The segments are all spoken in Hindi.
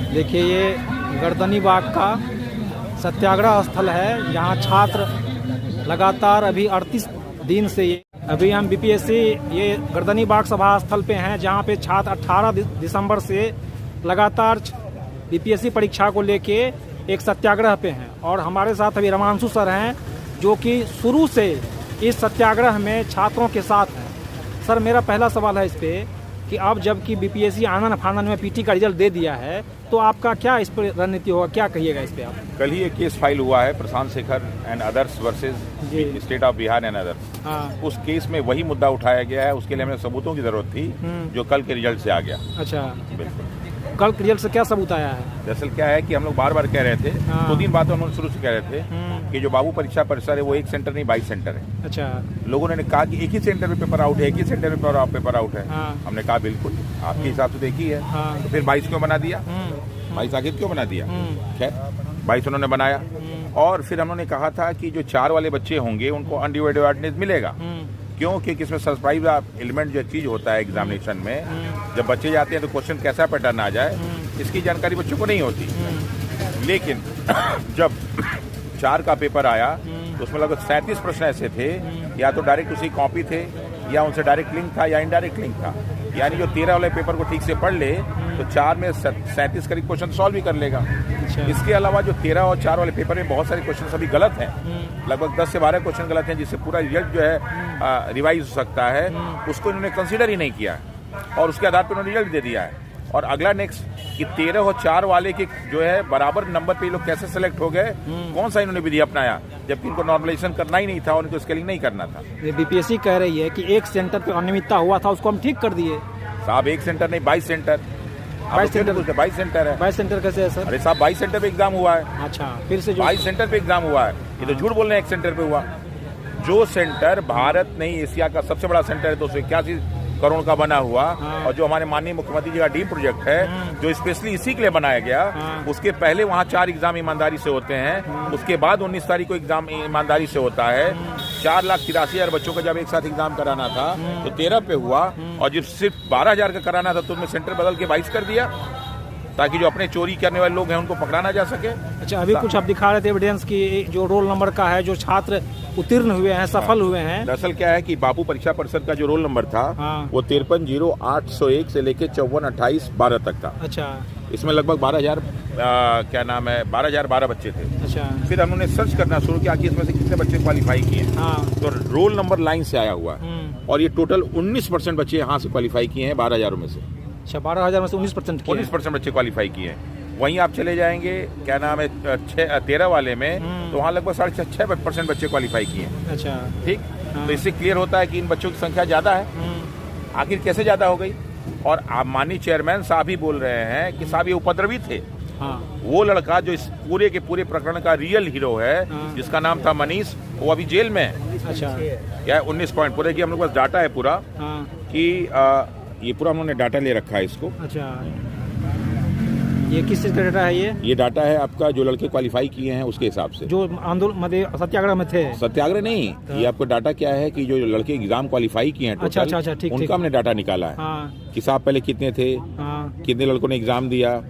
देखिए ये गर्दनी बाग का सत्याग्रह स्थल है। यहाँ छात्र लगातार अभी 38 दिन से अभी हम बीपीएससी ये गर्दनी बाग सभा स्थल पे हैं, जहाँ पे छात्र 18 दिसंबर से लगातार बीपीएससी परीक्षा को लेके एक सत्याग्रह पे हैं। और हमारे साथ अभी रमांशु सर हैं, जो कि शुरू से इस सत्याग्रह में छात्रों के साथ हैं। सर, मेरा पहला सवाल है इस पे कि अब जबकि बीपीएससी आनन फानन में पीटी का रिजल्ट दे दिया है, तो आपका क्या इस पर रणनीति होगा, क्या कहिएगा इस पे आप? कल ही एक केस फाइल हुआ है Prashant Shekhar and others versus state of Bihar and others. हाँ। उस केस में वही मुद्दा उठाया गया है। उसके लिए हमें सबूतों की जरूरत थी, जो कल के रिजल्ट से आ गया। अच्छा, बिल्कुल। कल के रिजल्ट से क्या सबूत आया है? दरअसल क्या है कि हम लोग बार बार कह रहे थे, 2-3 बातें उन्होंने शुरू से कह रहे थे कि जो बाबू परीक्षा परिसर है वो एक सेंटर नहीं 22 सेंटर है। अच्छा। लोगों ने कहा कि एक ही सेंटर पे पेपर आउट है, एक ही सेंटर पे पेपर आउट है। हमने कहा बिल्कुल आपके हिसाब से देखी है, तो फिर 22 क्यों बना दिया? 22 आखिर क्यों बना दिया? खैर 22 उन्होंने बनाया। और फिर उन्होंने कहा था कि जो 4 वाले बच्चे होंगे उनको अनडिवाइडेड अटेंडेंस मिलेगा। क्योंकि इसमें सरप्राइज एलिमेंट जो चीज होता है एग्जामिनेशन में, जब बच्चे जाते हैं तो क्वेश्चन कैसा पैटर्न आ जाए इसकी जानकारी बच्चों को नहीं होती। लेकिन जब 4 का पेपर आया तो उसमें लगभग 37 प्रश्न ऐसे थे, या तो डायरेक्ट उसी कॉपी थे, या उनसे डायरेक्ट लिंक था, या इनडायरेक्ट लिंक था। यानी जो 13 वाले पेपर को ठीक से पढ़ ले तो 4 में 37 करीब क्वेश्चन सॉल्व भी कर लेगा। इसके अलावा जो 13 और 4 वाले पेपर में बहुत सारे क्वेश्चन अभी गलत हैं, लगभग 10 से 12 क्वेश्चन गलत हैं, जिससे पूरा रिजल्ट जो है रिवाइज हो सकता है। उसको इन्होंने कंसीडर ही नहीं किया और उसके आधार पर उन्होंने रिजल्ट दे दिया है। और अगला नेक्स्ट कि 13 और 4 वाले के जो है बराबर नंबर पे लोग कैसे सेलेक्ट हो गए, कौन सा इन्होंने विधि अपनाया, जबकि इनको नॉर्मलाइजेशन करना ही नहीं था, उनको स्केलिंग नहीं करना था। बीपीएससी कह रही है कि एक सेंटर पे अनियमितता हुआ था, उसको हम ठीक कर दिए। साहब एक सेंटर नहीं 22 सेंटर। 22 सेंटर है। 22 सेंटर कैसे है सर? अरे साहब 22 सेंटर पे एग्जाम हुआ है। अच्छा, फिर से 22 सेंटर पे एग्जाम हुआ है। ये तो झूठ बोल रहे हैं, एक सेंटर पे हुआ। जो सेंटर भारत नहीं एशिया का सबसे बड़ा सेंटर है, 281 करोड़ का बना हुआ, और जो हमारे माननीय मुख्यमंत्री जी का ड्रीम प्रोजेक्ट है, जो स्पेशली इसी के लिए बनाया गया, उसके पहले वहाँ 4 एग्जाम ईमानदारी से होते हैं, उसके बाद 19 तारीख को एग्जाम ईमानदारी से होता है। 4,83,000 बच्चों का जब एक साथ एग्जाम कराना था तो 13 पे हुआ, और जब सिर्फ 12,000 का कराना था तो उनमें सेंटर बदल के 22 कर दिया, ताकि जो अपने चोरी करने वाले लोग हैं उनको पकड़ा ना जा सके। अच्छा, अभी कुछ आप दिखा रहे थे एविडेंस की, जो रोल नंबर का है, जो छात्र उत्तीर्ण हुए हैं, सफल हुए हैं। दरअसल क्या है कि बापू परीक्षा परिषद का जो रोल नंबर था वो 530801 से लेके 542812 तक था। अच्छा। इसमें लगभग 12,000 क्या नाम है 12,012 बच्चे थे। अच्छा। फिर हमने सर्च करना शुरू किया कि इसमें से कितने बच्चे क्वालिफाई किए। तो रोल नंबर लाइन से आया हुआ है, और ये टोटल 19% बच्चे यहाँ से क्वालिफाई किए हैं 12,000 में से। अच्छा, 12,000 में से 19% बच्चे क्वालिफाई किए हैं। वहीं आप चले जाएंगे क्या नाम है 13 वाले में, तो वहाँ लगभग 6.5% बच्चे क्वालिफाई किए हैं। अच्छा, ठीक। तो इससे क्लियर होता है कि इन बच्चों की संख्या ज्यादा है। आखिर कैसे ज्यादा हो गई? और आप माननीय चेयरमैन साहब ही बोल रहे हैं कि साहब ये उपद्रवी थे। वो लड़का जो इस पूरे के पूरे प्रकरण का रियल हीरो है, जिसका नाम था मनीष, वो अभी जेल में है। अच्छा। क्या 19 पॉइंट पूरे की हम लोग पास डाटा है पूरा, कि ये पूरा उन्होंने डाटा ले रखा है इसको। अच्छा, ये किस चीज का डाटा है? ये डाटा है आपका जो लड़के क्वालिफाई किए हैं उसके हिसाब से, जो आंदोलन सत्याग्रह में थे। सत्याग्रह नहीं, ये आपको डाटा क्या है कि जो लड़के एग्जाम क्वालिफाई किए हैं टोटल, अच्छा, ठीक, उनका हमने डाटा निकाला है कि साहब पहले कितने थे, कितने लड़कों ने एग्जाम दिया,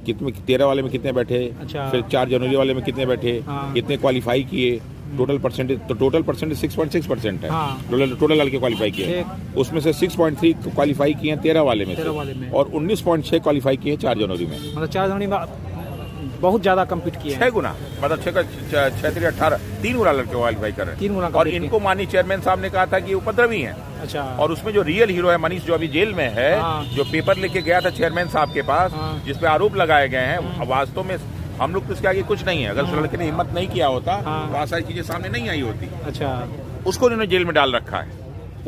कितने 13 वाले में कितने बैठे, फिर 4 जनवरी वाले में कितने बैठे, कितने क्वालिफाई किए, टोटल परसेंटेज। तो टोटल परसेंटेज 6.6% है। टोटल लड़के क्वालिफाई किए, उसमें से 6.3 क्वालिफाई किए हैं 13 वाले में से, और 19.6 क्वालिफाई किए हैं 4 जनवरी में। मतलब 4 जनवरी में बहुत ज्यादा कम्पीट किए 6 गुना, मतलब 6 का 6 18 3 गुना लड़के क्वालिफाई कर रहे हैं। और इनको माननीय चेयरमैन साहब ने कहा था कि उपद्रवी हैं। अच्छा। और उसमें जो रियल हीरो है मनीष, जो अभी जेल में है, जो पेपर लेके गया था चेयरमैन साहब के पास, जिसपे आरोप लगाए गए हैं, वास्तव में हम लोग तो इसके आगे कुछ नहीं है। अगर उस लड़के ने हिम्मत नहीं किया होता तो बहुत सारी चीजें सामने नहीं आई होती। अच्छा। उसको उन्होंने जेल में डाल रखा है,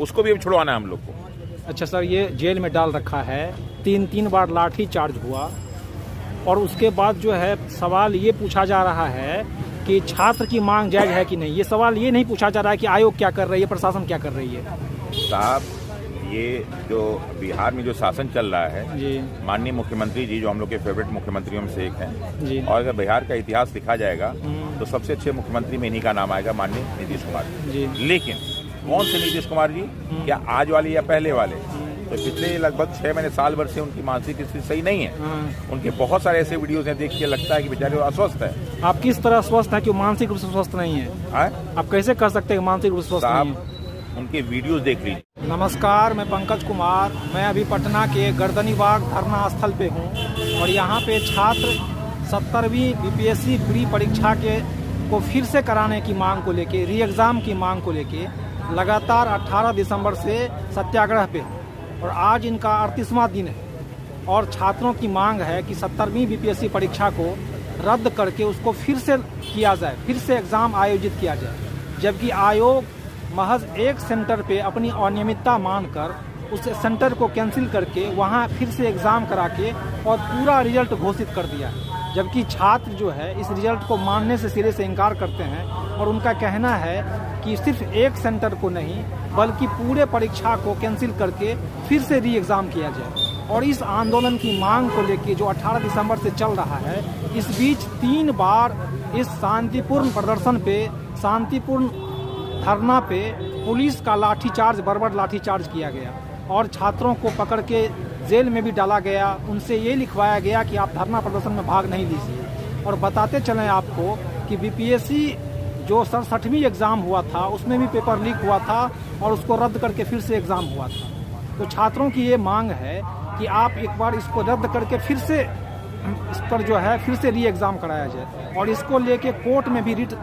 उसको भी अब छुड़वाना है हम लोग को। अच्छा सर, ये जेल में डाल रखा है, 3 बार लाठी चार्ज हुआ, और उसके बाद जो है सवाल ये पूछा जा रहा है कि छात्र की मांग जायज है कि नहीं। ये सवाल ये नहीं पूछा जा रहा है कि आयोग क्या कर रही है, प्रशासन क्या कर रही है। साहब, ये जो बिहार में जो शासन चल रहा है जी, माननीय मुख्यमंत्री जी जो हम लोग के फेवरेट मुख्यमंत्रियों में से एक हैं जी, और अगर बिहार का इतिहास लिखा जाएगा तो सबसे अच्छे मुख्यमंत्री में इन्हीं का नाम आएगा, माननीय नीतीश कुमार जी। लेकिन कौन से नीतीश कुमार जी? क्या आज वाले या पहले वाले? तो पिछले लगभग 6 महीने साल भर से उनकी मानसिक स्थिति सही नहीं है। उनके बहुत सारे ऐसे वीडियोस हैं, देख के लगता है कि बेचारे वो अस्वस्थ है। आप किस तरह स्वस्थ है कि वो मानसिक रूप से स्वस्थ नहीं है? आप कैसे कर सकते हैं मानसिक रूप से स्वस्थ नहीं है? उनके वीडियोस देख लीजिए। नमस्कार, मैं पंकज कुमार। मैं अभी पटना के गर्दनीबाग धरना स्थल पे हूँ और यहाँ पे छात्र 70वीं बीपीएससी प्री परीक्षा को फिर से कराने की मांग को लेके, री एग्ज़ाम की मांग को लेके लगातार 18 दिसंबर से सत्याग्रह पे है और आज इनका 38वां दिन है। और छात्रों की मांग है कि 70वीं बीपीएससी परीक्षा को रद्द करके उसको फिर से किया जाए, फिर से एग्ज़ाम आयोजित किया जाए। जबकि आयोग महज एक सेंटर पे अपनी अनियमितता मानकर उस सेंटर को कैंसिल करके वहाँ फिर से एग्ज़ाम करा के और पूरा रिजल्ट घोषित कर दिया। जबकि छात्र जो है इस रिजल्ट को मानने से सिरे से इनकार करते हैं और उनका कहना है कि सिर्फ एक सेंटर को नहीं बल्कि पूरे परीक्षा को कैंसिल करके फिर से री एग्ज़ाम किया जाए। और इस आंदोलन की मांग को लेकर जो 18 दिसंबर से चल रहा है, इस बीच 3 बार इस शांतिपूर्ण प्रदर्शन पे, शांतिपूर्ण धरना पे पुलिस का लाठीचार्ज, बर्बर लाठीचार्ज किया गया और छात्रों को पकड़ के जेल में भी डाला गया। उनसे ये लिखवाया गया कि आप धरना प्रदर्शन में भाग नहीं लीजिए। और बताते चलें आपको कि बीपीएससी जो 67वीं एग्ज़ाम हुआ था उसमें भी पेपर लीक हुआ था और उसको रद्द करके फिर से एग्ज़ाम हुआ था। तो छात्रों की ये मांग है कि आप एक बार इसको रद्द करके फिर से इस पर जो है फिर से री एग्ज़ाम कराया जाए। और इसको लेके कोर्ट में भी रिट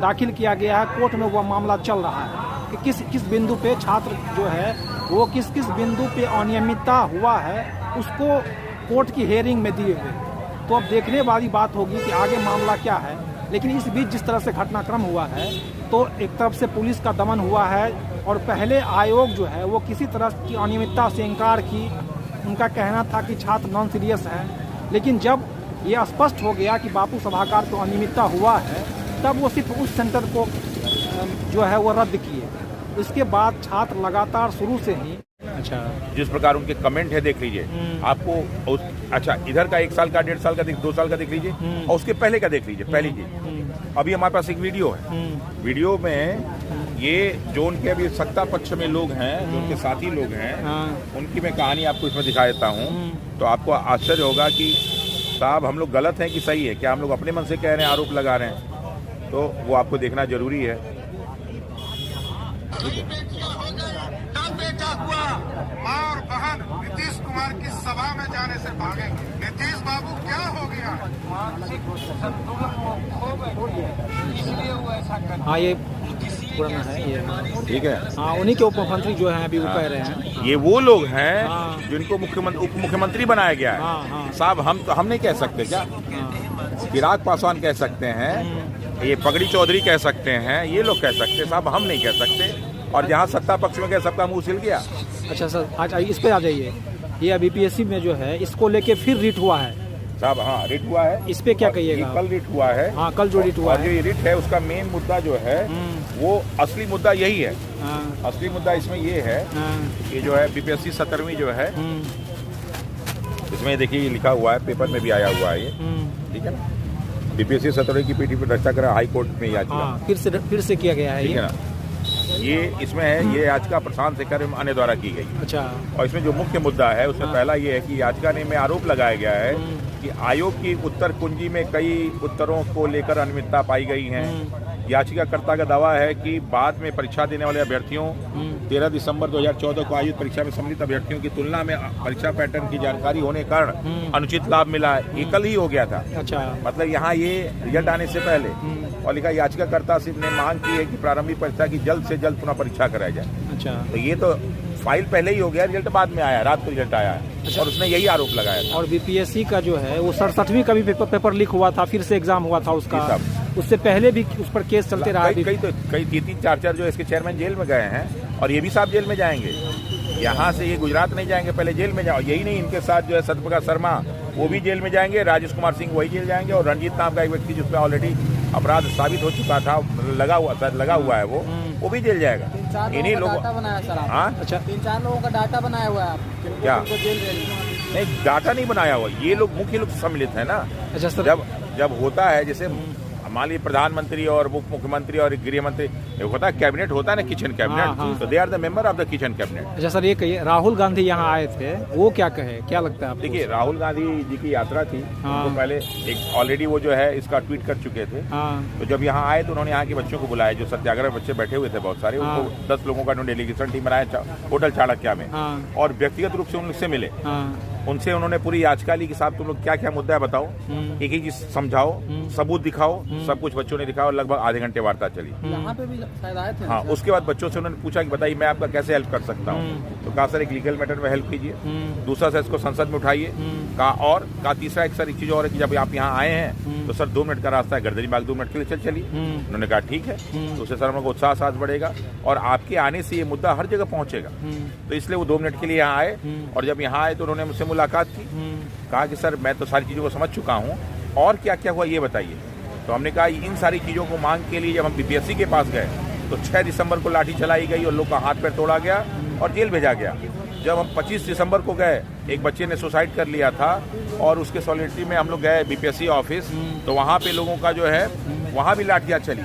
दाखिल किया गया है। कोर्ट में वह मामला चल रहा है कि किस बिंदु पे छात्र जो है वो किस बिंदु पे अनियमितता हुआ है, उसको कोर्ट की हेयरिंग में दिए हुए। तो अब देखने वाली बात होगी कि आगे मामला क्या है। लेकिन इस बीच जिस तरह से घटनाक्रम हुआ है तो एक तरफ से पुलिस का दमन हुआ है और पहले आयोग जो है वो किसी तरह की अनियमितता से इनकार की। उनका कहना था कि छात्र नॉन सीरियस हैं, लेकिन जब ये स्पष्ट हो गया कि बापू सभागार को अनियमितता हुआ है तब वो सिर्फ उस सेंटर को जो है वो रद्द किए। इसके बाद छात्र लगातार शुरू से ही जिस प्रकार उनके कमेंट है देख लीजिए आपको। अच्छा, इधर का 1 साल का, 1.5 साल का, 2 साल का देख लीजिए और उसके पहले का देख लीजिए। पहली चीज, अभी हमारे पास एक वीडियो है। वीडियो में ये जो उनके अभी सत्ता पक्ष में लोग हैं, जो उनके साथी लोग हैं, उनकी मैं कहानी आपको इसमें दिखा देता हूँ। तो आपको आश्चर्य होगा कि साहब हम लोग गलत हैं कि सही है, क्या हम लोग अपने मन से कह रहे हैं, आरोप लगा रहे हैं? तो वो आपको देखना जरूरी है। बेटा हुआ माँ और बहन नीतीश कुमार की सभा में जाने से भागेंगे। नीतीश बाबू क्या हो गया? मानसिक संतुलन खो गए, इसलिए वो ऐसा कर। हाँ, ये पुराना है ये। ठीक है। हाँ, उन्हीं के उप मुख्यमंत्री जो हैं अभी वो कह रहे हैं। ये वो लोग हैं जिनको उप मुख्यमंत्री बनाया गया है। साहब हम नहीं कह सकते क्या? चिराग पासवान कह सकते हैं, ये पगड़ी चौधरी कह सकते हैं, ये लोग कह सकते हैं। साहब हम नहीं कह सकते। और जहाँ सत्ता पक्ष में गए सबका मुंह सिल गया। अच्छा सर, आज इस पे आ जाइए। ये बीपीएससी में जो है इसको लेके फिर रिट हुआ है साहब। हाँ, रिट हुआ है। इस पे क्या कहिएगा? कल रिट हुआ है। हाँ, कल जो रिट हुआ है, जो ये रिट है उसका मेन मुद्दा जो है वो असली मुद्दा यही है। असली मुद्दा इसमें ये है कि जो है बीपीएससी 70वीं जो है, इसमें देखिए लिखा हुआ है, पेपर में भी आया हुआ है ये, ठीक है। बीपीएससी 70वीं की पीटी पर रक्षा करा हाई कोर्ट में याचिका फिर से किया गया है, ठीक है ना। ये इसमें है, ये याचिका प्रशांत शेखर अन्य द्वारा की गई। अच्छा। और इसमें जो मुख्य मुद्दा है उसमें पहला ये है कि याचिका में आरोप लगाया गया है कि आयोग की उत्तर कुंजी में कई उत्तरों को लेकर अनियमितता पाई गई है। याचिकाकर्ता का दावा है कि बाद में परीक्षा देने वाले अभ्यर्थियों 13 दिसंबर 2014 को आयोजित परीक्षा में सम्मिलित अभ्यर्थियों की तुलना में परीक्षा पैटर्न की जानकारी होने के कारण अनुचित लाभ मिला है। ये कल ही हो गया था। अच्छा। मतलब यहाँ ये रिजल्ट आने से पहले। और लिखा, याचिकाकर्ता ने मांग की है कि प्रारंभिक परीक्षा की जल्द से जल्द पुनः परीक्षा कराया जाए। अच्छा। तो ये तो फाइल पहले ही हो गया, रिजल्ट बाद में आया, रात को रिजल्ट आया है। अच्छा। और उसने यही आरोप लगाया था। और बीपीएससी का जो है वो 67वीं का भी पेपर लीक हुआ था, फिर से एग्जाम हुआ था उसका। उससे पहले भी उस पर केस चलते रहा। कई 3-4 जो इसके चेयरमैन जेल में गए हैं और ये भी साहब जेल में जाएंगे। यहाँ से ये गुजरात नहीं जाएंगे, पहले जेल में जाओ। यही नहीं, इनके साथ जो है सत्यप्रकाश शर्मा वो भी जेल में जाएंगे, राजेश कुमार सिंह वही जेल जाएंगे, और रंजीत नाम का एक व्यक्ति जिसपे ऑलरेडी अपराध साबित हो चुका था, लगा हुआ है वो भी जेल जाएगा। इन्हीं लोगों डाटा बनाया सर। हाँ, अच्छा, 3-4 लोगों का डाटा बनाया हुआ है आप क्या? जेल नहीं, डाटा नहीं बनाया हुआ, ये लोग मुख्य लोग सम्मिलित है ना। अच्छा सर। जब होता है, जैसे मान लीजिए प्रधानमंत्री और उप मुख्यमंत्री और गृह मंत्री, होता है कैबिनेट, होता है ना किचन कैबिनेट, तो they are the member of the kitchen cabinet. अच्छा सर, ये कहिए राहुल गांधी यहाँ आए थे, वो क्या कहे, क्या लगता है आपको? देखिए राहुल गांधी जी की यात्रा थी, तो पहले एक ऑलरेडी वो जो है इसका ट्वीट कर चुके थे। तो जब यहाँ आए तो उन्होंने यहाँ के बच्चों को बुलाया, जो सत्याग्रह बच्चे बैठे हुए थे बहुत सारे, उनको 10 लोगों का डेलीगेशन टीम बनाया होटल चाणक्य में, और व्यक्तिगत रूप से उनसे मिले। उनसे उन्होंने पूरी याचिका ली कि साहब तुम लोग क्या क्या मुद्दा है बताओ, एक एक चीज समझाओ, सबूत दिखाओ। सब कुछ बच्चों ने दिखाया और लगभग आधे घंटे वार्ता चली। यहाँ पे भी शायद आए थे। हाँ, उसके बाद बच्चों से उन्होंने पूछा कि बताइए मैं आपका कैसे हेल्प कर सकता हूँ। तो कहा सर एक लीगल मैटर में हेल्प कीजिए, दूसरा सर इसको संसद में उठाइए, कहा तीसरा एक सर एक चीज और है कि जब आप यहाँ आए हैं तो सर 2 मिनट का रास्ता है, गर्दनी बाग 2 मिनट के लिए चलिए। उन्होंने कहा ठीक है। तो उससे सर हम लोग उत्साह साथ बढ़ेगा और आपके आने से ये मुद्दा हर जगह पहुंचेगा। तो इसलिए वो 2 मिनट के लिए यहाँ आए, और जब यहाँ आए तो उन्होंने मुझसे मुलाकात की, कहा कि सर मैं तो सारी चीज़ों को समझ चुका हूँ, और क्या क्या हुआ ये बताइए। तो हमने कहा इन सारी चीज़ों को मांग के लिए जब हम बीपीएससी के पास गए तो 6 दिसंबर को लाठी चलाई गई और लोग का हाथ पैर तोड़ा गया और जेल भेजा गया। जब हम 25 दिसंबर को गए, एक बच्चे ने सुसाइड कर लिया था और उसके सॉलिडरिटी में हम लोग गए बीपीएससी ऑफिस, तो वहाँ पे लोगों का जो है वहाँ भी लाठियाँ चली।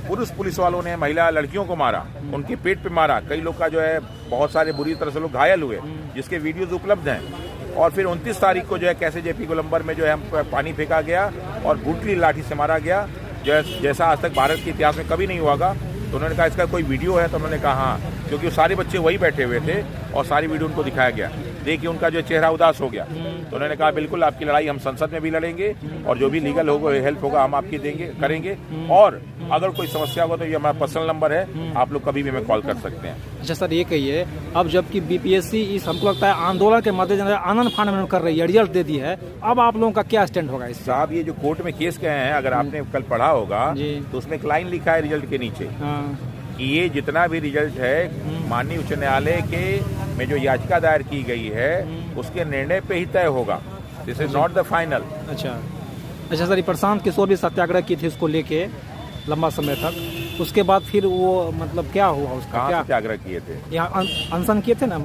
पुलिस वालों ने महिला लड़कियों को मारा, उनके पेट पे मारा, कई लोग का जो है बहुत सारे बुरी तरह से लोग घायल हुए, जिसके वीडियोज उपलब्ध हैं। और फिर 29 तारीख को जो है कैसे जेपी गोलंबर में जो है पानी फेंका गया और ब्रूटली लाठी से मारा गया, जैसा आज तक भारत के इतिहास में कभी नहीं हुआ। तो उन्होंने कहा इसका कोई वीडियो है, तो उन्होंने कहा हाँ, क्योंकि वो सारे बच्चे वही बैठे हुए थे और सारी वीडियो उनको दिखाया गया। देखिए उनका जो चेहरा उदास हो गया। तो उन्होंने कहा बिल्कुल आपकी लड़ाई हम संसद में भी लड़ेंगे और जो भी लीगल होगा हेल्प होगा हम आपकी करेंगे, और अगर कोई समस्या होगा तो ये हमारा पर्सनल नंबर है, आप लोग कभी भी हमें कॉल कर सकते हैं। अच्छा सर, ये कहिए अब जबकि बीपीएससी इस हमको लगता है आंदोलन के मद्देनजर आनंद फानन कर रही है, रिजल्ट दे दी है, अब आप लोगों का क्या स्टैंड होगा इससे? साहब ये जो कोर्ट में केस गए हैं, अगर आपने कल पढ़ा होगा तो उसमें एक लाइन लिखा है रिजल्ट के नीचे कि ये जितना भी रिजल्ट है माननीय उच्च न्यायालय के में जो याचिका दायर की गई है उसके निर्णय पे ही तय होगा। This is not the final. अच्छा सर, प्रशांत किशोर भी सत्याग्रह की थी उसको लेके लंबा समय तक, उसके बाद फिर वो मतलब क्या हुआ उसका? क्या सत्याग्रह किए थे? यहाँ अनशन किए थे ना।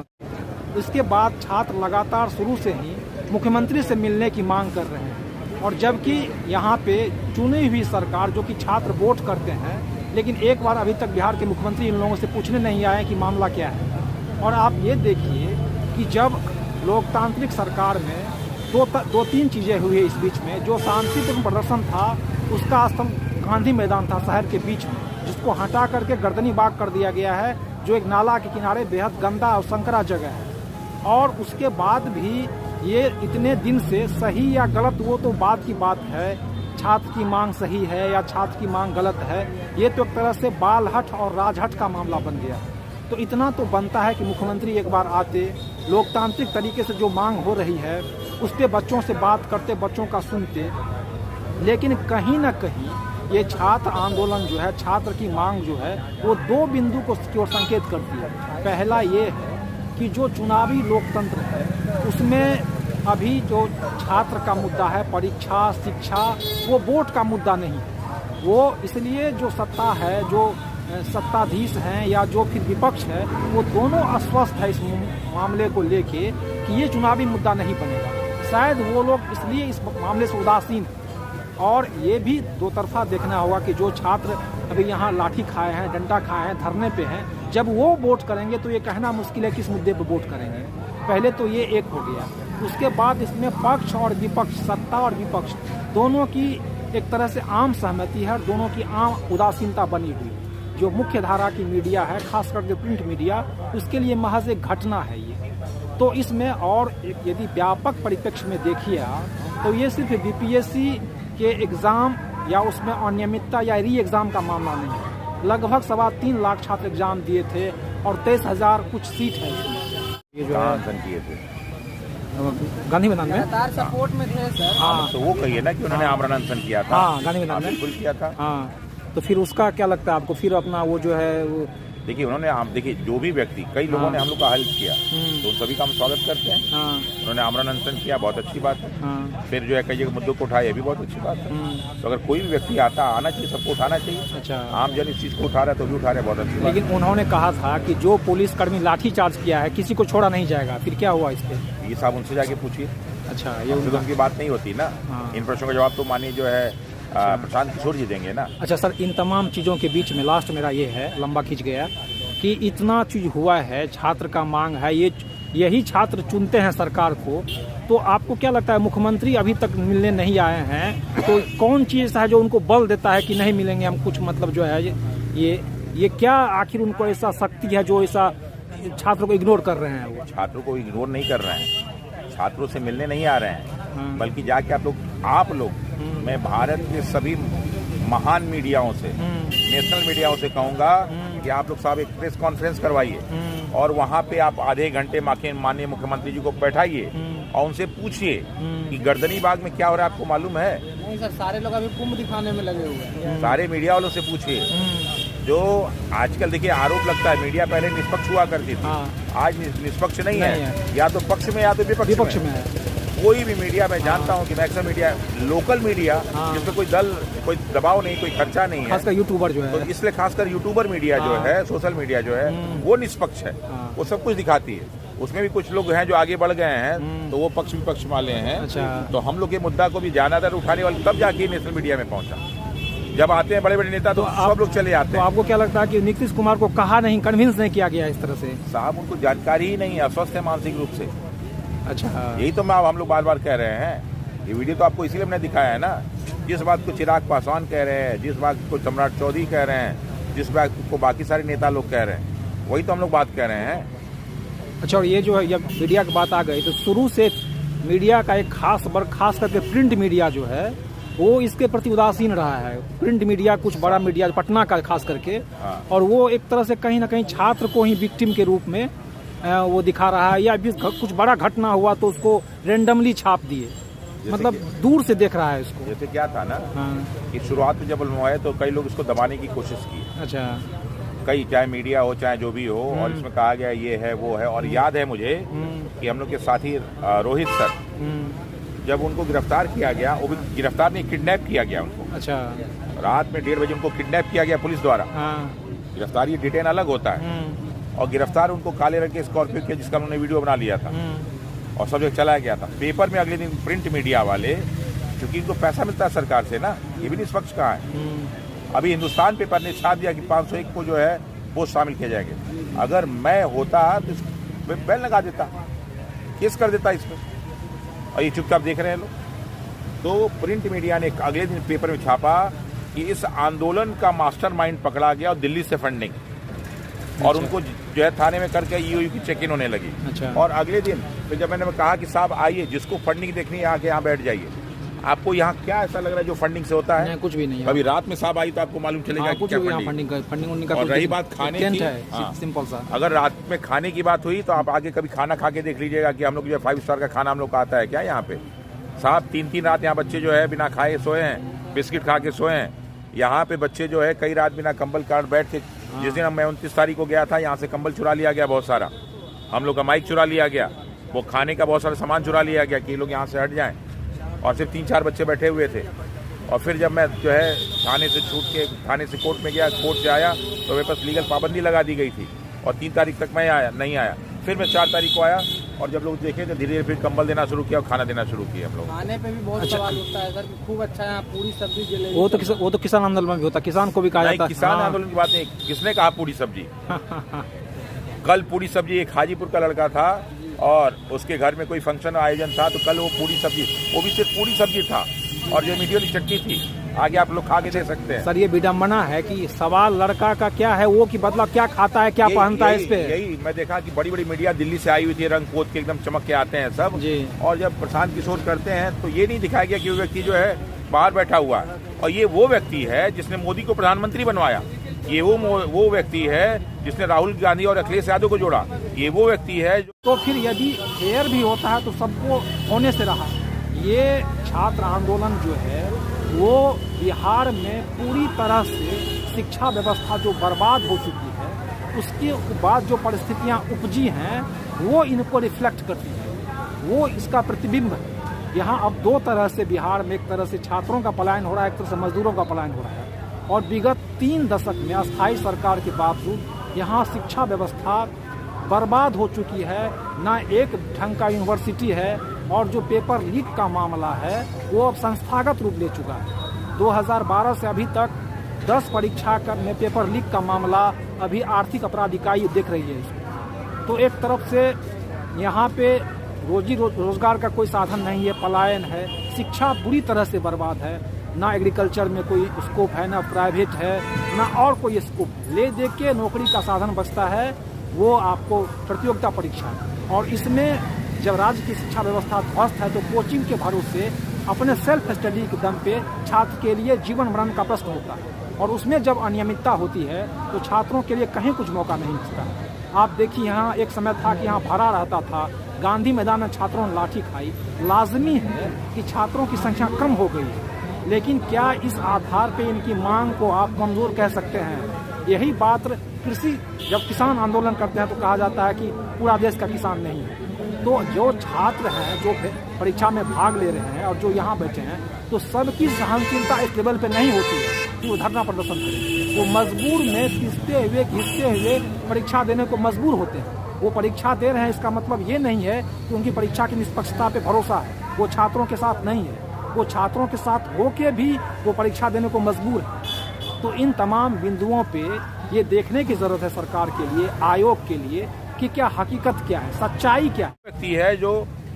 उसके बाद छात्र लगातार शुरू से ही मुख्यमंत्री से मिलने की मांग कर रहे हैं, और जबकि यहाँ पे चुनी हुई सरकार जो कि छात्र वोट करते हैं, लेकिन एक बार अभी तक बिहार के मुख्यमंत्री इन लोगों से पूछने नहीं आए कि मामला क्या है। और आप ये देखिए कि जब लोकतांत्रिक सरकार में दो तीन चीज़ें हुई इस बीच में, जो शांतिपूर्ण प्रदर्शन था उसका स्थल गांधी मैदान था शहर के बीच में, जिसको हटा करके गर्दनी बाग कर दिया गया है, जो एक नाला के किनारे बेहद गंदा और संकरा जगह है। और उसके बाद भी ये इतने दिन से सही या गलत वो तो बात की बात है, छात्र की मांग सही है या छात्र की मांग गलत है, ये तो एक तरह से बालहट और राजहट का मामला बन गया। तो इतना तो बनता है कि मुख्यमंत्री एक बार आते, लोकतांत्रिक तरीके से जो मांग हो रही है उस पर बच्चों से बात करते, बच्चों का सुनते। लेकिन कहीं ना कहीं ये छात्र आंदोलन जो है, छात्र की मांग जो है, वो 2 बिंदु को की ओर संकेत करती है। पहला ये है कि जो चुनावी लोकतंत्र है उसमें अभी जो छात्र का मुद्दा है, परीक्षा, शिक्षा, वो वोट का मुद्दा नहीं है। वो इसलिए जो सत्ता है, जो सत्ताधीश हैं या जो फिर विपक्ष है, वो दोनों अस्वस्थ है इस मामले को लेके कि ये चुनावी मुद्दा नहीं बनेगा। शायद वो लोग इसलिए इस मामले से उदासीन हैं। और ये भी दो तरफा देखना होगा कि जो छात्र अभी यहाँ लाठी खाए हैं, डंडा खाए हैं, धरने पे हैं, जब वो वोट करेंगे तो ये कहना मुश्किल है किस मुद्दे पर वोट करेंगे। पहले तो ये एक हो गया। उसके बाद इसमें पक्ष और विपक्ष, सत्ता और विपक्ष दोनों की एक तरह से आम सहमति है, दोनों की आम उदासीनता बनी हुई। जो मुख्य धारा की मीडिया है, खास करके प्रिंट मीडिया, उसके लिए महज एक घटना है ये। तो इसमें और यदि व्यापक परिप्रेक्ष्य में देखिए तो ये सिर्फ बीपीएससी के एग्ज़ाम या उसमें अनियमितता या री एग्ज़ाम का मामला नहीं है। लगभग 3.25 लाख छात्र एग्जाम दिए थे और 23,000 कुछ सीट है इसमें। ये जो है किए थे गांधी मैदान में सपोर्ट में थे सर। हाँ, तो वो कहिए ना कि उन्होंने आमरण अनशन किया था। हाँ, गांधी मैदान में बिल्कुल किया था। हाँ, तो फिर उसका क्या लगता है आपको? फिर अपना वो जो है वो देखिए उन्होंने देखिए जो भी व्यक्ति, कई लोगों ने हम लोग का हेल्प किया, तो उन सभी का हम स्वागत करते हैं। उन्होंने आमरण अनशन किया, बहुत अच्छी बात है। फिर जो है कई जगह मुद्दों को उठाए, ये भी बहुत अच्छी बात है। तो अगर कोई भी व्यक्ति आना चाहिए, सबको उठाना चाहिए। अच्छा, आम जन इस चीज़ को उठा रहा है तो भी उठा रहे, बहुत अच्छी बात। लेकिन उन्होंने कहा था कि जो पुलिसकर्मी लाठी चार्ज किया है किसी को छोड़ा नहीं जाएगा, फिर क्या हुआ इस पे? ये साहब उनसे जाके पूछिए। अच्छा, ये उनकी बात नहीं होती ना। इन प्रश्नों का जवाब तो मानिए जो है प्रशांत किशोर जी देंगे ना। अच्छा सर, इन तमाम चीज़ों के बीच में लास्ट मेरा ये है, लंबा खींच गया, कि इतना चीज़ हुआ है, छात्र का मांग है, यही छात्र चुनते हैं सरकार को, तो आपको क्या लगता है मुख्यमंत्री अभी तक मिलने नहीं आए हैं, तो कौन चीज़ है जो उनको बल देता है कि नहीं मिलेंगे हम कुछ, मतलब जो है ये क्या आखिर उनको ऐसा शक्ति है जो ऐसा छात्रों को इग्नोर कर रहे हैं? वो छात्रों को इग्नोर नहीं कर रहे हैं, छात्रों से मिलने नहीं आ रहे हैं, बल्कि जाके आप लोग मैं भारत के सभी महान मीडियाओं से, नेशनल मीडियाओं से कहूंगा कि आप लोग साहब एक प्रेस कॉन्फ्रेंस करवाइए और वहां पे आप आधे घंटे माननीय मुख्यमंत्री जी को बैठाइए और उनसे पूछिए कि गर्दनी बाग में क्या हो रहा है, आपको मालूम है? नहीं सर, सारे लोग अभी कुंभ दिखाने में लगे हुए हैं। सारे मीडिया वालों से पूछिए। जो आजकल देखिए आरोप लगता है मीडिया पहले निष्पक्ष हुआ करती थी, आज निष्पक्ष नहीं है, या तो पक्ष में या तो विपक्ष में है। कोई भी मीडिया मैं जानता हूं कि मैक्सिमम मीडिया, लोकल मीडिया जिसमें कोई दल, कोई दबाव नहीं, कोई खर्चा नहीं है, खासकर यूट्यूबर जो है, तो इसलिए खासकर यूट्यूबर मीडिया जो है, सोशल मीडिया जो है, वो निष्पक्ष है, वो सब कुछ दिखाती है। उसमें भी कुछ लोग हैं जो आगे बढ़ गए हैं, तो वो पक्ष विपक्ष वाले हैं। अच्छा। तो हम लोग के मुद्दा को भी ज्यादातर उठाने वाले तब जाके नेशनल मीडिया में पहुंचा। जब आते हैं बड़े बड़े नेता तो सब लोग चले आते हैं। तो आपको क्या लगता है कि नीतीश कुमार को कहा नहीं, कन्विंस नहीं किया गया इस तरह से? साहब उनको जानकारी ही नहीं है, अस्वस्थ है मानसिक रूप से। अच्छा, यही तो हम लोग बार बार कह रहे हैं। ये वीडियो तो आपको इसीलिए हमने दिखाया है ना, जिस बात को चिराग पासवान कह रहे हैं, जिस बात को सम्राट चौधरी कह रहे हैं, जिस बात को बाकी सारे नेता लोग कह रहे हैं, वही तो हम लोग बात कह रहे हैं। अच्छा, और ये जो है, जब मीडिया की बात आ गई तो शुरू से मीडिया का एक खास करके प्रिंट मीडिया जो है वो इसके प्रति उदासीन रहा है। प्रिंट मीडिया, कुछ बड़ा मीडिया पटना का खास करके, और वो एक तरह से कहीं ना कहीं छात्र को ही विक्टिम के रूप में वो दिखा रहा है, या कुछ बड़ा घटना हुआ तो उसको रेंडमली छाप दिए, मतलब दूर से देख रहा है इसको। जैसे क्या था ना कि शुरुआत में जब हुआ तो कई लोग इसको दबाने की कोशिश की। अच्छा, कई, चाहे मीडिया हो चाहे जो भी हो, और इसमें कहा गया ये है वो है। और याद है मुझे कि हम लोग के साथी रोहित सर, जब उनको गिरफ्तार किया गया, वो भी गिरफ्तार नहीं, किडनैप किया गया उनको। अच्छा, रात में 1:30 बजे उनको किडनैप किया गया पुलिस द्वारा। गिरफ्तार, ये डिटेन अलग होता है, और गिरफ्तार उनको काले रंग के स्कॉर्पियो के, जिसका उन्होंने वीडियो बना लिया था और सब जगह चलाया गया था। पेपर में अगले दिन प्रिंट मीडिया वाले, क्योंकि इनको पैसा मिलता है सरकार से ना, ये भी निष्पक्ष कहाँ है। अभी हिंदुस्तान पेपर ने छाप दिया कि 501 को जो है वो शामिल किए जाएंगे। अगर मैं होता तो बैन लगा देता, केस कर देता इसमें, और ये चुपचाप देख रहे हैं लोग। तो प्रिंट मीडिया ने अगले दिन पेपर में छापा कि इस आंदोलन का मास्टरमाइंड पकड़ा गया और दिल्ली से फंडिंग, और उनको जो है थाने में करके ईओयू की चेक इन होने लगी। अच्छा। और अगले दिन फिर जब मैंने कहा कि साहब आइए, जिसको फंडिंग देखनी है आके यहाँ बैठ जाइए। आपको यहाँ क्या ऐसा लग रहा है जो फंडिंग से होता है? नहीं, कुछ भी नहीं है। अभी रात में साहब आई तो आपको मालूम चलेगा कुछ भी यहाँ फंडिंग का। और रही बात खाने की, सिंपल सा, अगर रात में खाने की बात हुई तो आप आगे कभी खाना खा के देख लीजिएगा कि हम लोग जो 5 स्टार का खाना हम लोग का आता है क्या यहाँ पे। साहब 3-3 रात यहाँ बच्चे जो है बिना खाए सोए हैं, बिस्किट खा के सोए हैं। यहाँ पे बच्चे जो है कई रात बिना कंबल काट बैठ के, जिस दिन मैं 29 तारीख को गया था, यहाँ से कंबल चुरा लिया गया बहुत सारा, हम लोग का माइक चुरा लिया गया, वो खाने का बहुत सारा सामान चुरा लिया गया कि लोग यहाँ से हट जाएं, और सिर्फ 3-4 बच्चे बैठे हुए थे। और फिर जब मैं जो है थाने से छूट के थाने से कोर्ट में गया, कोर्ट से आया तो मेरे पास लीगल पाबंदी लगा दी गई थी, और 3 तारीख तक मैं नहीं आया। फिर मैं 4 तारीख को आया, और जब लोग देखे तो धीरे धीरे फिर कंबल देना शुरू किया और खाना देना शुरू किया हम लोग। खाने पे भी बहुत सवाल होता है सर, खूब अच्छा है पूरी सब्जी जलेबी। वो तो किसान आंदोलन में भी होता, किसान को भी कहा जाता है। किसान आंदोलन की बात नहीं, किसने कहा पूरी सब्जी? कल पूरी सब्जी एक हाजीपुर का लड़का था और उसके घर में कोई फंक्शन आयोजन था, तो कल वो पूरी सब्जी, वो भी सिर्फ पूरी सब्जी था, और जो मीडिया की चटनी थी, आगे आप लोग खा के दे सकते हैं। सर, ये विडम्बना है कि सवाल लड़का का क्या है, वो कि बदला क्या खाता है, क्या पहनता है, इस पे यही मैं देखा कि बड़ी बड़ी मीडिया दिल्ली से आई हुई थी, रंग पोत के एकदम चमक के आते हैं सब जी। और जब प्रशांत किशोर करते हैं तो ये नहीं दिखाया गया कि वो व्यक्ति जो है बाहर बैठा हुआ है, और ये वो व्यक्ति है जिसने मोदी को प्रधानमंत्री बनवाया, ये वो व्यक्ति है जिसने राहुल गांधी और अखिलेश यादव को जोड़ा, ये वो व्यक्ति है। तो फिर यदि फेयर भी होता है तो सबको होने से रहा। ये छात्र आंदोलन जो है वो बिहार में पूरी तरह से शिक्षा व्यवस्था जो बर्बाद हो चुकी है, उसके बाद जो परिस्थितियां उपजी हैं वो इनको रिफ्लेक्ट करती है, वो इसका प्रतिबिंब है। यहाँ अब 2 तरह से बिहार में, एक तरह से छात्रों का पलायन हो रहा है, एक तरह से मजदूरों का पलायन हो रहा है, और विगत 3 दशक में अस्थायी सरकार के बावजूद यहाँ शिक्षा व्यवस्था बर्बाद हो चुकी है। ना एक ढंग का यूनिवर्सिटी है, और जो पेपर लीक का मामला है वो अब संस्थागत रूप ले चुका है। 2012 से अभी तक 10 परीक्षा में पेपर लीक का मामला अभी आर्थिक अपराध इकाई देख रही है इसको। तो एक तरफ से यहाँ पे रोजगार का कोई साधन नहीं है, पलायन है, शिक्षा बुरी तरह से बर्बाद है, ना एग्रीकल्चर में कोई स्कोप है, ना प्राइवेट है, ना और कोई स्कोप। ले दे के नौकरी का साधन बचता है वो आपको प्रतियोगिता परीक्षा। और इसमें जब राज्य की शिक्षा व्यवस्था ध्वस्त है तो कोचिंग के भरोसे अपने सेल्फ स्टडी के दम पे छात्र के लिए जीवन मरण का प्रश्न होता है, और उसमें जब अनियमितता होती है तो छात्रों के लिए कहीं कुछ मौका नहीं मिलता। आप देखिए, यहाँ एक समय था कि यहाँ भरा रहता था, गांधी मैदान में छात्रों ने लाठी खाई। लाजमी है कि छात्रों की संख्या कम हो गई है, लेकिन क्या इस आधार पे इनकी मांग को आप कमजोर कह सकते हैं? यही बात कृषि, जब किसान आंदोलन करते हैं तो कहा जाता है कि पूरा देश का किसान नहीं है। तो जो छात्र हैं जो परीक्षा में भाग ले रहे हैं और जो यहाँ बैठे हैं, तो सबकी सहनशीलता इस लेवल पे नहीं होती है कि वो धरना प्रदर्शन करें। वो मजबूर में पिसते हुए घिसते हुए परीक्षा देने को मजबूर होते हैं। वो परीक्षा दे रहे हैं, इसका मतलब ये नहीं है कि उनकी परीक्षा की निष्पक्षता पे भरोसा है। वो छात्रों के साथ नहीं है, वो छात्रों के साथ होके भी वो परीक्षा देने को मजबूर है। तो इन तमाम बिंदुओं पे ये देखने की जरूरत है सरकार के लिए, आयोग के लिए, कि क्या हकीकत क्या है, सच्चाई क्या है। व्यक्ति है जो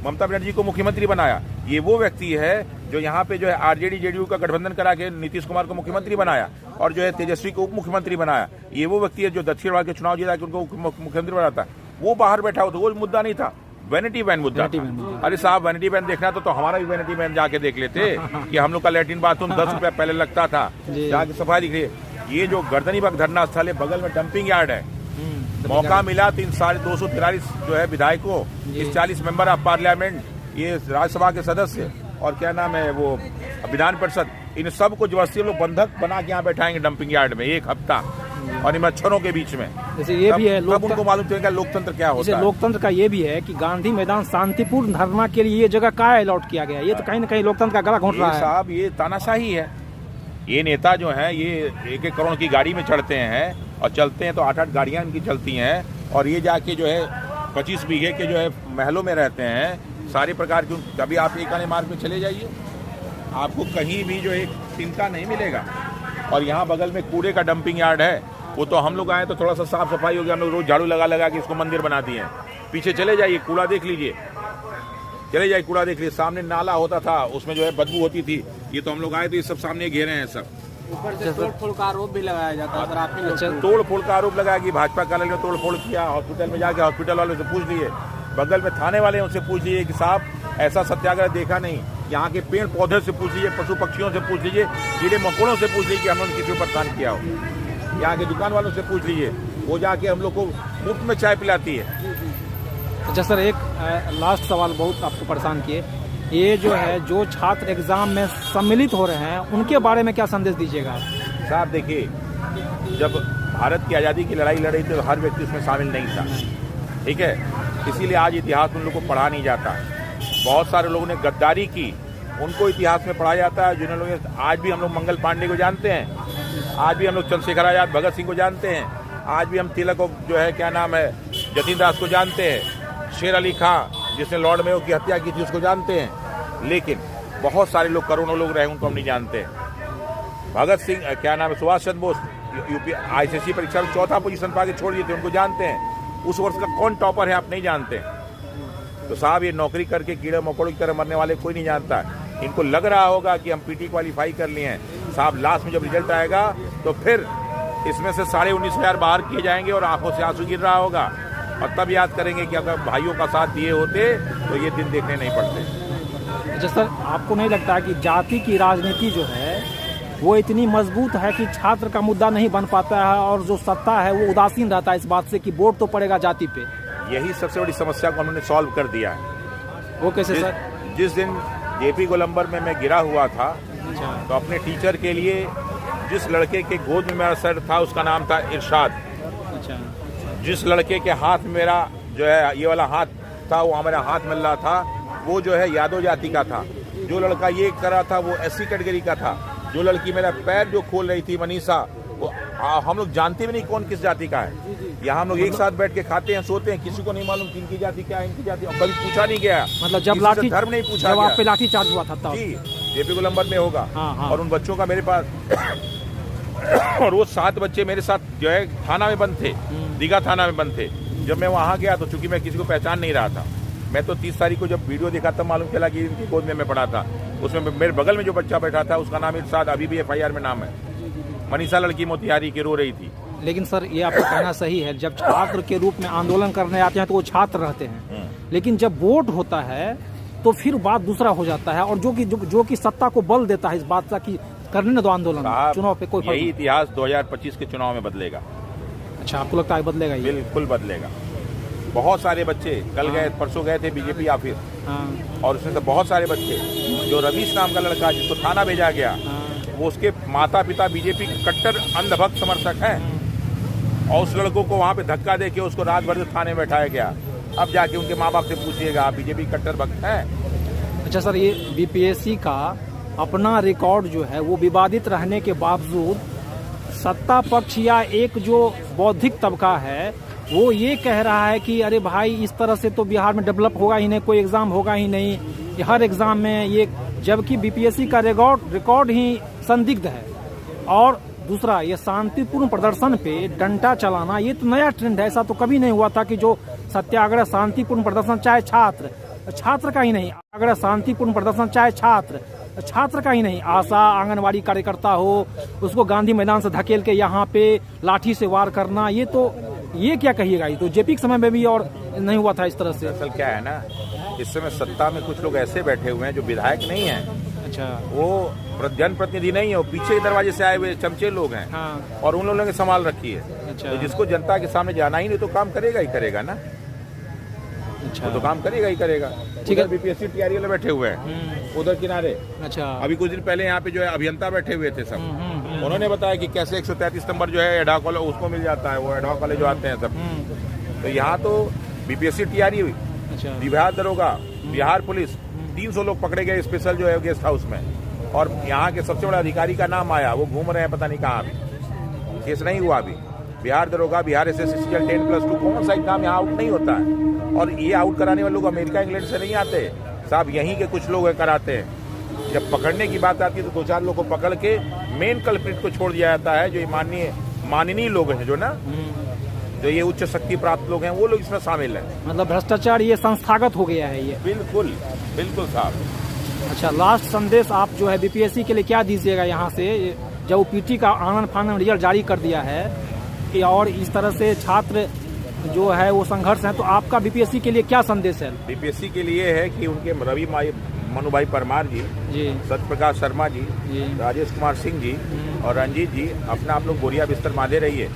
ममता बनर्जी को मुख्यमंत्री बनाया, ये वो व्यक्ति है जो यहाँ पे जो है आरजेडी जेडीयू का गठबंधन करा के नीतीश कुमार को मुख्यमंत्री बनाया और जो है तेजस्वी को उप मुख्यमंत्री बनाया। ये वो व्यक्ति है जो दक्षिण भारत के चुनाव जीता के उनको मुख्यमंत्री बनाता। वो बाहर बैठा हो तो वो मुद्दा नहीं था, वैनिटी वैन मुद्दा था। अरे साहब, वैनिटी वैन देखना तो हमारा भी वैनिटी वैन जाके देख लेते कि हम लोग का लैट्रिन बाथरूम 10 रुपया पहले लगता था, जाके सफाई दिख रही है। ये जो गर्दनीबाग धरना स्थल है, बगल में डंपिंग यार्ड है। मौका मिला 243 जो है विधायकों, इस 40 मेंबर ऑफ पार्लियामेंट, ये राज्यसभा के सदस्य और क्या नाम है वो विधान परिषद, इन सब को जबरदस्ती लोग बंधक बना के यहाँ बैठाएंगे डंपिंग यार्ड में 1 हफ्ता, और इन मच्छरों के बीच में। जैसे ये भी है, तब उनको मालूम चलेगा लोकतंत्र क्या होता है। लोकतंत्र का ये भी है कि गांधी मैदान शांतिपूर्ण धरना के लिए ये जगह का अलॉट किया गया। ये तो कहीं न कहीं लोकतंत्र का गला घोंट रहा है साहब। ये तानाशाही है। ये नेता जो है ये 1-1 करोड़ की गाड़ी में चढ़ते हैं और चलते हैं तो 8-8 गाड़ियां इनकी चलती हैं, और ये जाके जो है 25 बीघे के जो है महलों में रहते हैं। सारे प्रकार की, कभी आप एक आने मार्ग में चले जाइए, आपको कहीं भी जो एक तिनका नहीं मिलेगा। और यहाँ बगल में कूड़े का डंपिंग यार्ड है, वो तो हम लोग आए तो थोड़ा सा साफ सफाई हो गया, हम लोग रोज झाड़ू लगा लगा के इसको मंदिर बना दिए हैं। पीछे चले जाइए, कूड़ा देख लीजिए, चले जाइए कूड़ा देख लीजिए। सामने नाला होता था, उसमें जो है बदबू होती थी। ये तो हम लोग आए तो ये सब सामने घेरे हैं सब। ऊपर से तोड़-फोड़ का आरोप भी लगाया जाता है। आप तोड़-फोड़ का आरोप लगाया कि भाजपा कार्यालय में तोड़-फोड़ किया। हॉस्पिटल में जाके हॉस्पिटल वालों से पूछ लिए, बगल में थाने वाले उनसे पूछ लीजिए कि साहब ऐसा सत्याग्रह देखा नहीं। यहाँ के पेड़ पौधे से पूछ लीजिए, पशु पक्षियों से पूछ लीजिए, कीड़े मकोड़ों से पूछ लीजिए कि हमने किसी को परेशान किया हो। यहाँ के दुकान वालों से पूछ लीजिए, वो जाके हम लोग को मुफ्त में चाय पिलाती है। अच्छा सर, एक लास्ट सवाल बहुत आपको परेशान किए, ये जो है जो छात्र एग्जाम में सम्मिलित हो रहे हैं उनके बारे में क्या संदेश दीजिएगा? साहब देखिए, जब भारत की आज़ादी की लड़ाई लड़ी तो हर व्यक्ति उसमें शामिल नहीं था, ठीक है। इसीलिए आज इतिहास में उन लोगों को पढ़ा नहीं जाता। बहुत सारे लोगों ने गद्दारी की, उनको इतिहास में पढ़ाया जाता है। जिन लोगों ने, आज भी हम लोग मंगल पांडे को जानते हैं, आज भी हम लोग चंद्रशेखर आजाद, भगत सिंह को जानते हैं, आज भी हम तिलक को जो है क्या नाम है जतीन दास को जानते हैं, शेर अली खां जिसने लॉर्ड मेयो की हत्या की थी उसको जानते हैं। लेकिन बहुत सारे लोग, करोड़ों लोग रहे, उनको हम नहीं जानते। भगत सिंह क्या नाम है, सुभाष चंद्र बोस यूपी ICSE परीक्षा में 4था पोजीशन पा के छोड़ दिए थे, उनको जानते हैं। उस वर्ष का कौन टॉपर है आप नहीं जानते। तो साहब ये नौकरी करके कीड़े मकोड़ों की तरह मरने वाले कोई नहीं जानता। इनको लग रहा होगा कि हम PT क्वालिफाई कर लिए हैं। साहब लास्ट में जब रिजल्ट आएगा तो फिर इसमें से 19,500 बाहर किए जाएंगे और आंखों से आंसू गिर रहा होगा, और तब याद करेंगे कि अगर भाइयों का साथ दिए होते तो ये दिन देखने नहीं पड़ते। अच्छा सर, आपको नहीं लगता कि जाति की राजनीति जो है वो इतनी मजबूत है कि छात्र का मुद्दा नहीं बन पाता है, और जो सत्ता है वो उदासीन रहता है इस बात से कि वोट तो पड़ेगा जाति पे? यही सबसे बड़ी समस्या को हमने सॉल्व कर दिया है। वो कैसे सर? जिस दिन JP गोलंबर में मैं गिरा हुआ था, तो अपने टीचर के लिए जिस लड़के के गोद में मेरा सर था उसका नाम था इरशाद। जिस लड़के के हाथ में मेरा जो है ये वाला हाथ था, वो मेरा हाथ मिल रहा था, वो जो है यादव जाति का था। जो लड़का ये कर रहा था वो SC कैटेगरी का था। जो लड़की मेरा पैर जो खोल रही थी मनीषा, वो हम लोग जानते भी नहीं कौन किस जाति का है। यहाँ हम लोग एक साथ बैठ के खाते हैं, सोते हैं, किसी को नहीं मालूम किनकी जाति क्या है, इनकी जाति कभी पूछा नहीं गया। मतलब जब लाठी धर्म नहीं पूछा जब आप पे लाठी चार्ज हुआ था जी, जेपी गोलंबर में होगा। हाँ। और उन बच्चों का मेरे पास और वो 7 बच्चे मेरे साथ जो है थाना में बंद थे, दीघा थाना में बंद थे। जब मैं वहाँ गया तो चूंकि मैं किसी को पहचान नहीं रहा था, मैं तो 30 तारीख को जब वीडियो देखा तब मालूम चला कि इनकी गोद में मैं पड़ा था। उसमें मेरे बगल में जो बच्चा बैठा था उसका नाम इरशाद, अभी भी FIR में नाम है। मनीषा लड़की मोतिहारी की रो रही थी। लेकिन सर ये आपका कहना सही है, जब छात्र के रूप में आंदोलन करने आते हैं तो वो छात्र रहते हैं, लेकिन जब वोट होता है तो फिर बात दूसरा हो जाता है। और जो कि सत्ता को बल देता है इस बात का कि करने न दो आंदोलन, चुनाव पे कोई यही इतिहास 2025 के चुनाव में बदलेगा। अच्छा, आपको लगता है बदलेगा? ये बिल्कुल बदलेगा। बहुत सारे बच्चे कल गए, परसों गए थे बीजेपी ऑफिस, और उसमें से बहुत सारे बच्चे, जो रवीश नाम का लड़का जिसको थाना भेजा गया, वो उसके माता पिता बीजेपी के कट्टर अंधभक्त समर्थक हैं, और उस लड़कों को वहाँ पे धक्का दे के उसको रात भर थाने में बैठाया गया। अब जाके उनके माँ बाप से पूछिएगा, आप बीजेपी कट्टर भक्त हैं? अच्छा सर, ये बीपीएससी का अपना रिकॉर्ड जो है वो विवादित रहने के बावजूद सत्ता पक्ष या एक जो बौद्धिक तबका है वो ये कह रहा है कि अरे भाई इस तरह से तो बिहार में डेवलप होगा ही नहीं, कोई एग्जाम होगा ही नहीं, हर एग्जाम में ये, जबकि बीपीएससी का रिकॉर्ड ही संदिग्ध है। और दूसरा, ये शांतिपूर्ण प्रदर्शन पे डंडा चलाना ये तो नया ट्रेंड है, ऐसा तो कभी नहीं हुआ था कि जो सत्याग्रह शांतिपूर्ण प्रदर्शन, चाहे छात्र का ही नहीं, अगर शांतिपूर्ण प्रदर्शन चाहे छात्र का ही नहीं, आशा आंगनवाड़ी कार्यकर्ता हो, उसको गांधी मैदान से धकेल के यहाँ पे लाठी से वार करना, ये क्या कहिएगा? ये तो जेपी के समय में भी और नहीं हुआ था इस तरह से। असल क्या है ना, इस समय सत्ता में कुछ लोग ऐसे बैठे हुए हैं जो विधायक नहीं हैं। अच्छा, वो जनप्रतिनिधि नहीं है, वो पीछे के दरवाजे से आए हुए चमचे लोग हैं। हाँ। और उन लोगों ने संभाल रखी है। अच्छा। तो जिसको जनता के सामने जाना ही नहीं तो काम करेगा ही करेगा ना। अच्छा, तो काम करेगा ही करेगा। ठीक है। बीपीएससी तैयारी वाले बैठे हुए हैं उधर किनारे। अच्छा, अभी कुछ दिन पहले यहाँ पे जो है अभियंता बैठे हुए थे सब, उन्होंने बताया कि कैसे 133 नंबर जो है एडहॉक वाला उसको मिल जाता है, वो एडहॉक वाले जो आते हैं सब। तो यहाँ तो बीपीएससी तैयारी हुई, अच्छा, बिहार दरोगा, बिहार पुलिस, 300 लोग पकड़े गए स्पेशल जो है गेस्ट हाउस में। और यहाँ के सबसे बड़ा अधिकारी का नाम आया, वो घूम रहे हैं पता नहीं कहाँ अभी, केस नहीं हुआ अभी। बिहार दरोगा, बिहार SSC 10+2 कौन सा एग्जाम यहाँ आउट नहीं होता है। और ये आउट कराने वाले लोग अमेरिका इंग्लैंड से नहीं आते साहब, यहीं के कुछ लोग कराते हैं। जब पकड़ने की बात आती है तो 2-4 लोग को पकड़ के मेन कल्प्रिट को छोड़ दिया जाता है, जो माननीय लोग हैं, जो ना जो ये उच्च शक्ति प्राप्त लोग हैं, वो लोग इसमें शामिल हैं। मतलब भ्रष्टाचार ये संस्थागत हो गया है ये। बिल्कुल बिल्कुल साहब। अच्छा, लास्ट संदेश आप जो है बीपीएससी के लिए क्या दीजिएगा यहाँ से, जब वो पीटी का आनंद फानंद रिजल्ट जारी कर दिया है कि और इस तरह से छात्र जो है वो संघर्ष है, तो आपका बीपीएससी के लिए क्या संदेश है? बीपीएससी के लिए है कि उनके रवि मनु भाई परमार जी, सत्य प्रकाश शर्मा जी, राजेश कुमार सिंह जी और रंजीत जी अपना आप लोग बोरिया बिस्तर बांधे रहिए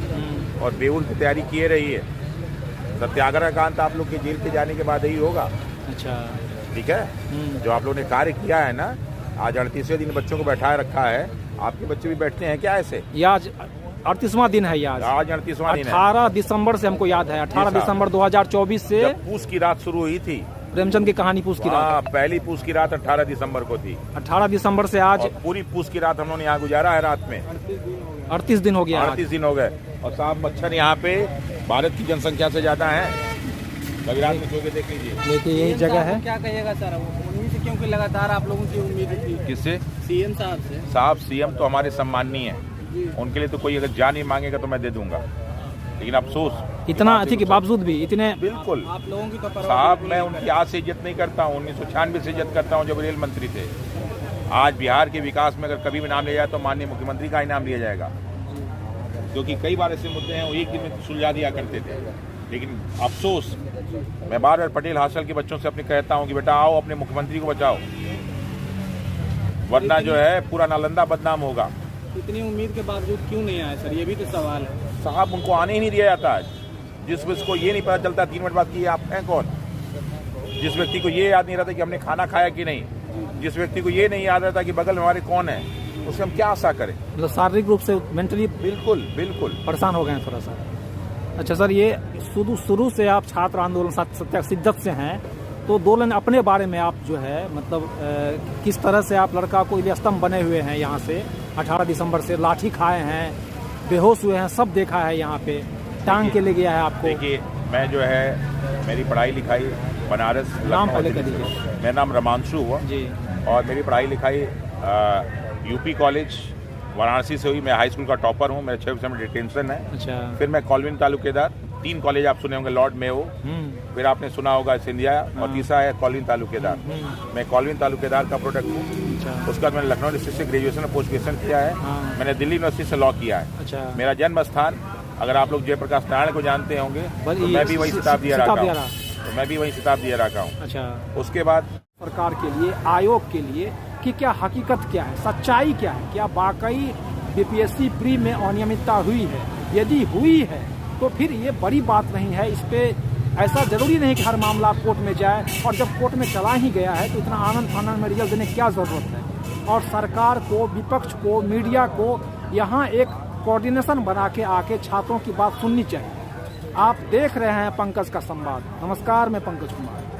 और बेउल की तैयारी किए रहिए। सत्याग्रह का अंत आप लोग के जेल के जाने के बाद ही होगा। अच्छा, ठीक है। जो आप लोगों ने कार्य किया है ना, आज 38वें दिन बच्चों को बैठाए रखा है, आपके बच्चे भी बैठते हैं क्या ऐसे? आज 38वां दिन है, आज 38वां दिन है। 18 दिसंबर से हमको याद है, 18 दिसंबर 2024 से पूस की रात शुरू हुई थी, प्रेमचंद की कहानी पूस की रात। पहली पूस की रात 18 दिसंबर को थी। 18 दिसंबर से आज पूरी पूस की रात हम लोगों ने यहाँ गुजारा है। रात में 38 दिन हो गया। 38 दिन हो गए। और साहब मच्छर यहाँ पे भारत की जनसंख्या से ज्यादा है। कभी रात में सो के देख लीजिए। देखिए यही जगह है। क्या कहिएगा सर, उन्हीं से क्योंकि लगातार आप लोगों की उम्मीद थी? किससे? सीएम साहब से। साहब सीएम तो हमारे सम्माननीय है, उनके लिए तो कोई अगर जान ही मांगेगा तो मैं दे दूंगा, लेकिन अफसोस इतना अति के बावजूद भी इतने। बिल्कुल आप लोगों की तो साहब, मैं उनकी आज से इज्जत नहीं करता हूँ, 1996 से इज्जत करता हूँ जब रेल मंत्री थे। आज बिहार के विकास में अगर कभी भी नाम लिया जाए तो माननीय मुख्यमंत्री का ही नाम लिया जाएगा, क्योंकि कई बार ऐसे मुद्दे हैं वो एक दिन में सुलझा दिया करते थे। लेकिन अफसोस, मैं बार बार पटेल हॉस्टल के बच्चों से अपने कहता हूँ कि बेटा आओ अपने मुख्यमंत्री को बचाओ, वरना जो है पूरा नालंदा बदनाम होगा। इतनी उम्मीद के बावजूद क्यों नहीं आए सर, ये भी तो सवाल है। साहब उनको आने ही नहीं दिया जाता है। जिस व्यक्ति को ये नहीं पता चलता 3 मिनट बाद कि आप हैं कौन, जिस व्यक्ति को ये याद नहीं रहता कि हमने खाना खाया कि नहीं, जिस व्यक्ति को ये नहीं याद रहता कि बगल में हमारे कौन है, उससे हम क्या आशा करें? मतलब शारीरिक रूप से, मेंटली बिल्कुल बिल्कुल परेशान हो गए हैं थोड़ा सा। अच्छा सर, ये शुरू से आप छात्र आंदोलन सत्या शिद्दत से हैं, तो दोलन अपने बारे में आप जो है मतलब किस तरह से आप लड़का को स्तंभ बने हुए हैं, यहाँ से 18 दिसंबर से लाठी खाए हैं, बेहोश हुए हैं, सब देखा है, यहाँ पे टांग के ले गया है आपको। देखिए, मैं जो है मेरी पढ़ाई लिखाई बनारस, नाम पहले कर दीजिए। मेरा नाम रमांशु हुआ जी, और मेरी पढ़ाई लिखाई यूपी कॉलेज वाराणसी से हुई। मैं हाई स्कूल का टॉपर हूँ, मेरा 6 में डिटेंशन है। अच्छा। फिर मैं कॉलविन तालुकेदार, 3 कॉलेज आप सुने होंगे, लॉर्ड मेयो, फिर आपने सुना होगा सिंधिया, और तीसरा है कॉलविन तालुकेदार। मैं कॉलविन तालुकेदार का प्रोडक्ट हूँ। अच्छा। उसके बाद मैंने लखनऊ डिस्ट्रिक्ट से ग्रेजुएशन और पोस्ट ग्रेजुएशन किया है। मैंने दिल्ली यूनिवर्सिटी से लॉ किया है। अच्छा। मेरा जन्म स्थान, अगर आप लोग जयप्रकाश नारायण को जानते होंगे, तो मैं भी वही शताब्दी का हूँ। अच्छा। उसके बाद सरकार के लिए, आयोग के लिए, कि क्या हकीकत क्या है, सच्चाई क्या है, क्या वाकई बीपीएससी प्री में अनियमितता हुई है? यदि हुई है तो फिर ये बड़ी बात नहीं है। इस पे ऐसा जरूरी नहीं कि हर मामला कोर्ट में जाए, और जब कोर्ट में चला ही गया है तो इतना आनंद फानंद में रिजल्ट देने की क्या जरूरत है? और सरकार को, विपक्ष को, मीडिया को यहाँ एक कोऑर्डिनेशन बना के आके छात्रों की बात सुननी चाहिए। आप देख रहे हैं पंकज का संवाद। नमस्कार, मैं पंकज कुमार।